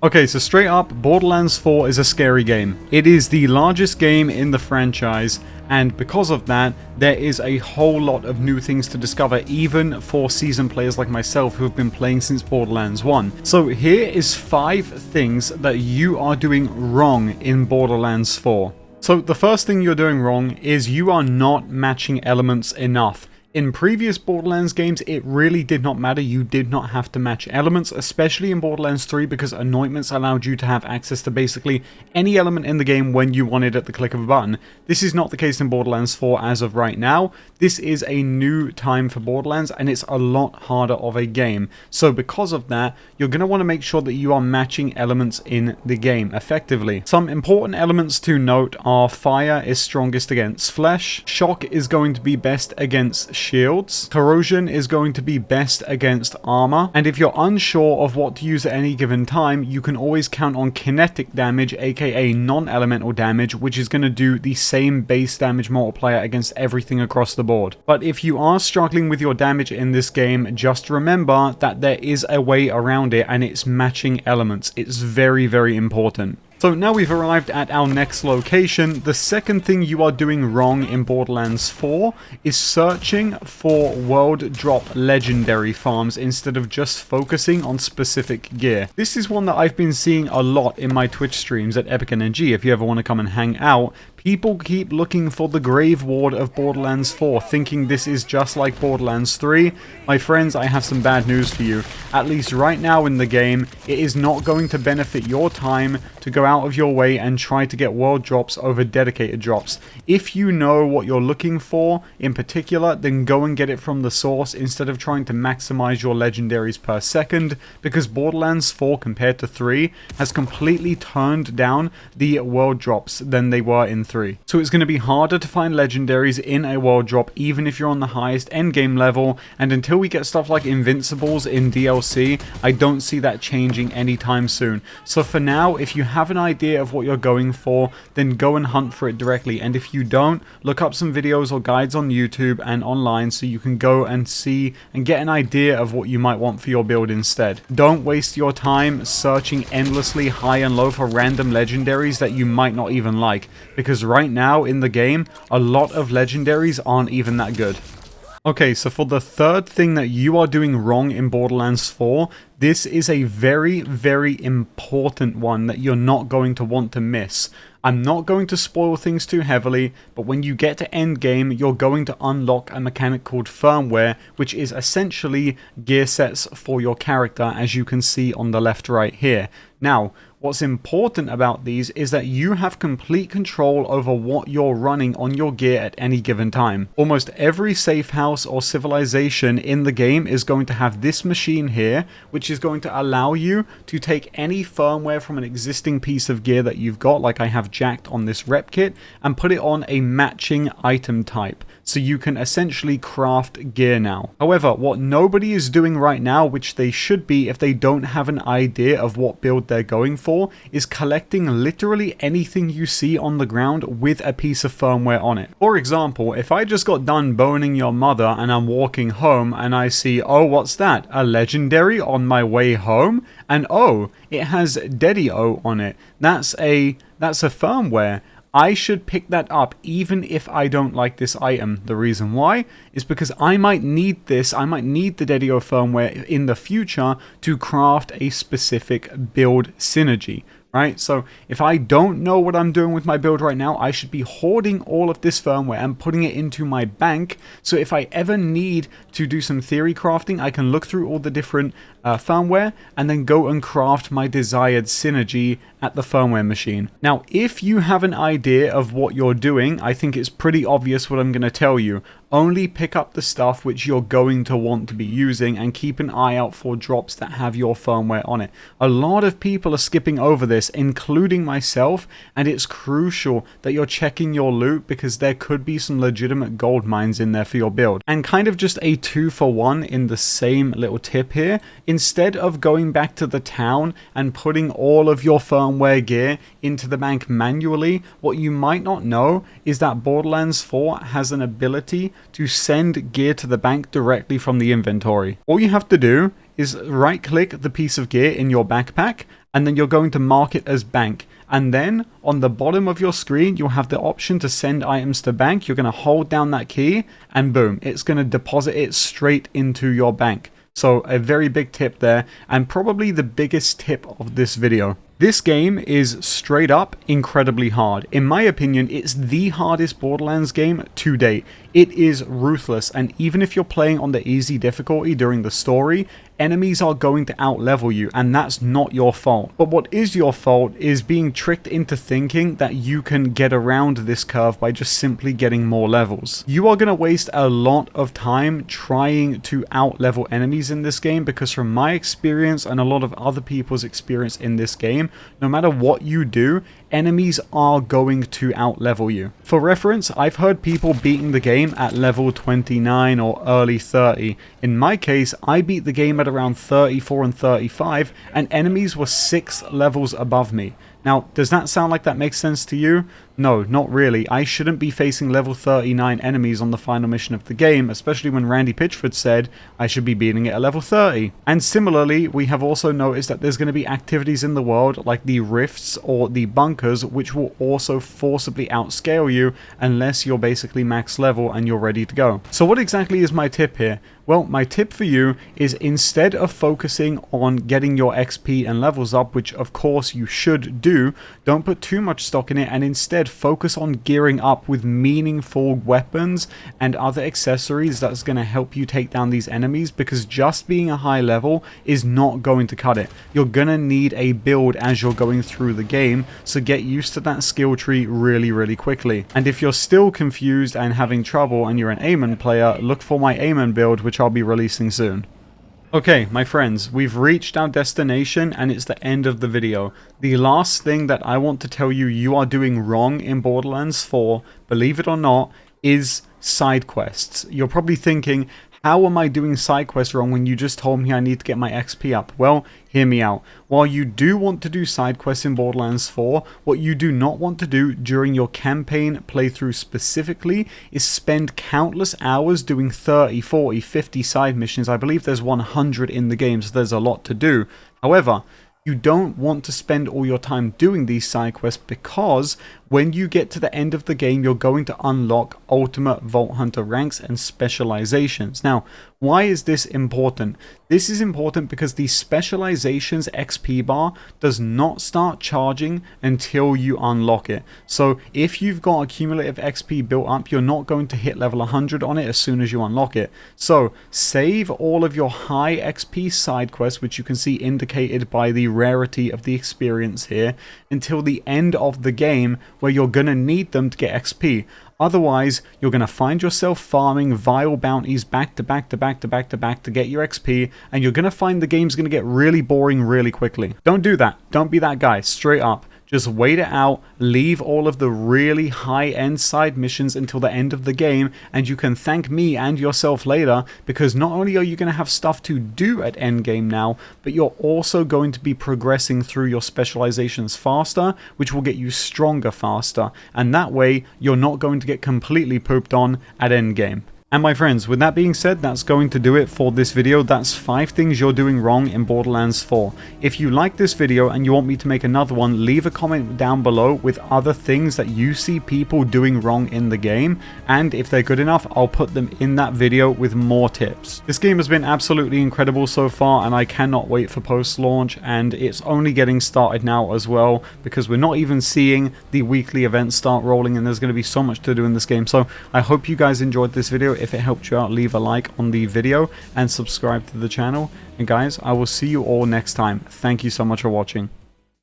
Okay, so straight up, Borderlands 4 is a scary game. It is the largest game in the franchise, and because of that, there is a whole lot of new things to discover, even for seasoned players like myself who have been playing since Borderlands 1. So here is 5 things that you are doing wrong in Borderlands 4. So the first thing you're doing wrong is you are not matching elements enough. In previous Borderlands games, it really did not matter. You did not have to match elements, especially in Borderlands 3, because anointments allowed you to have access to basically any element in the game when you wanted at the click of a button. This is not the case in Borderlands 4 as of right now. This is a new time for Borderlands, and it's a lot harder of a game. So because of that, you're going to want to make sure that you are matching elements in the game effectively. Some important elements to note are fire is strongest against flesh, shock is going to be best against shields, corrosion is going to be best against armor, and if you're unsure of what to use at any given time, you can always count on kinetic damage, aka non-elemental damage, which is going to do the same base damage multiplier against everything across the board. But if you are struggling with your damage in this game, just remember that there is a way around it, and it's matching elements. It's very, very important. So now we've arrived at our next location. The second thing you are doing wrong in Borderlands 4 is searching for world drop legendary farms instead of just focusing on specific gear. This is one that I've been seeing a lot in my Twitch streams at EpicNNG. If you ever want to come and hang out, people keep looking for the Grave Ward of Borderlands 4, thinking this is just like Borderlands 3. My friends, I have some bad news for you. At least right now in the game, it is not going to benefit your time to go out of your way and try to get world drops over dedicated drops. If you know what you're looking for in particular, then go and get it from the source instead of trying to maximize your legendaries per second, because Borderlands 4 compared to 3 has completely turned down the world drops than they were in 3. So it's going to be harder to find legendaries in a world drop even if you're on the highest endgame level, and until we get stuff like Invincibles in DLC, I don't see that changing anytime soon. So for now, if you have an idea of what you're going for, then go and hunt for it directly, and if you don't, look up some videos or guides on YouTube and online so you can go and see and get an idea of what you might want for your build instead. Don't waste your time searching endlessly high and low for random legendaries that you might not even like, because right now in the game, a lot of legendaries aren't even that good. Okay, so for the third thing that you are doing wrong in Borderlands 4, this is a very, very important one that you're not going to want to miss. I'm not going to spoil things too heavily, but when you get to endgame, you're going to unlock a mechanic called firmware, which is essentially gear sets for your character, as you can see on the left right here. Now, what's important about these is that you have complete control over what you're running on your gear at any given time. Almost every safe house or civilization in the game is going to have this machine here, which is going to allow you to take any firmware from an existing piece of gear that you've got, like I have jacked on this rep kit, and put it on a matching item type. So you can essentially craft gear now. However, what nobody is doing right now, which they should be if they don't have an idea of what build they're going for, is collecting literally anything you see on the ground with a piece of firmware on it. For example, if I just got done boning your mother and I'm walking home and I see, oh, what's that? A legendary on my way home? And oh, it has Daddy-O on it. That's a firmware. I should pick that up even if I don't like this item. The reason why is because I might need this, I might need the Daddy-O firmware in the future to craft a specific build synergy, right? So if I don't know what I'm doing with my build right now, I should be hoarding all of this firmware and putting it into my bank, so if I ever need to do some theory crafting, I can look through all the different firmware and then go and craft my desired synergy at the firmware machine. Now, if you have an idea of what you're doing, I think it's pretty obvious what I'm going to tell you. Only pick up the stuff which you're going to want to be using and keep an eye out for drops that have your firmware on it. A lot of people are skipping over this, including myself, and it's crucial that you're checking your loot because there could be some legitimate gold mines in there for your build. And kind of just a 2-for-1 in the same little tip here, instead of going back to the town and putting all of your firmware gear into the bank manually, what you might not know is that Borderlands 4 has an ability to send gear to the bank directly from the inventory. All you have to do is right click the piece of gear in your backpack and then you're going to mark it as bank. And then on the bottom of your screen, you'll have the option to send items to bank. You're going to hold down that key and boom, it's going to deposit it straight into your bank. So a very big tip there, and probably the biggest tip of this video. This game is straight up incredibly hard. In my opinion, it's the hardest Borderlands game to date. It is ruthless, and even if you're playing on the easy difficulty during the story, enemies are going to outlevel you, and that's not your fault. But what is your fault is being tricked into thinking that you can get around this curve by just simply getting more levels. You are going to waste a lot of time trying to outlevel enemies in this game, because from my experience and a lot of other people's experience in this game, no matter what you do, enemies are going to outlevel you. For reference, I've heard people beating the game at level 29 or early 30. In my case, I beat the game at around 34 and 35, and enemies were 6 levels above me. Now, does that sound like that makes sense to you? No, not really. I shouldn't be facing level 39 enemies on the final mission of the game, especially when Randy Pitchford said I should be beating it at level 30. And similarly, we have also noticed that there's going to be activities in the world like the rifts or the bunkers, which will also forcibly outscale you unless you're basically max level and you're ready to go. So what exactly is my tip here? Well, my tip for you is, instead of focusing on getting your XP and levels up, which of course you should do, don't put too much stock in it, and instead focus on gearing up with meaningful weapons and other accessories that's going to help you take down these enemies, because just being a high level is not going to cut it. You're going to need a build as you're going through the game, so get used to that skill tree really quickly. And if you're still confused and having trouble and you're an Amen player, look for my Amen build, which I'll be releasing soon. Okay, my friends, we've reached our destination and it's the end of the video. The last thing that I want to tell you you are doing wrong in Borderlands 4, believe it or not, is side quests. You're probably thinking, how am I doing side quests wrong when you just told me I need to get my XP up? Well, hear me out. While you do want to do side quests in Borderlands 4, what you do not want to do during your campaign playthrough specifically is spend countless hours doing 30, 40, 50 side missions. I believe there's 100 in the game, so there's a lot to do. However, you don't want to spend all your time doing these side quests, because when you get to the end of the game, you're going to unlock ultimate Vault Hunter ranks and specializations. Now, why is this important? This is important because the specializations XP bar does not start charging until you unlock it. So if you've got accumulative XP built up, you're not going to hit level 100 on it as soon as you unlock it. So save all of your high XP side quests, which you can see indicated by the rarity of the experience here, until the end of the game, where you're going to need them to get XP. Otherwise, you're going to find yourself farming vile bounties back to back to get your XP, and you're going to find the game's going to get really boring really quickly. Don't do that. Don't be that guy. Straight up. Just wait it out, leave all of the really high-end side missions until the end of the game, and you can thank me and yourself later, because not only are you going to have stuff to do at endgame now, but you're also going to be progressing through your specializations faster, which will get you stronger faster, and that way you're not going to get completely pooped on at endgame. And my friends, with that being said, that's going to do it for this video. That's 5 things you're doing wrong in Borderlands 4. If you like this video and you want me to make another one, leave a comment down below with other things that you see people doing wrong in the game. And if they're good enough, I'll put them in that video with more tips. This game has been absolutely incredible so far, and I cannot wait for post-launch. And it's only getting started now as well, because we're not even seeing the weekly events start rolling, and there's going to be so much to do in this game. So I hope you guys enjoyed this video. If it helped you out, leave a like on the video and subscribe to the channel. And guys, I will see you all next time. Thank you so much for watching.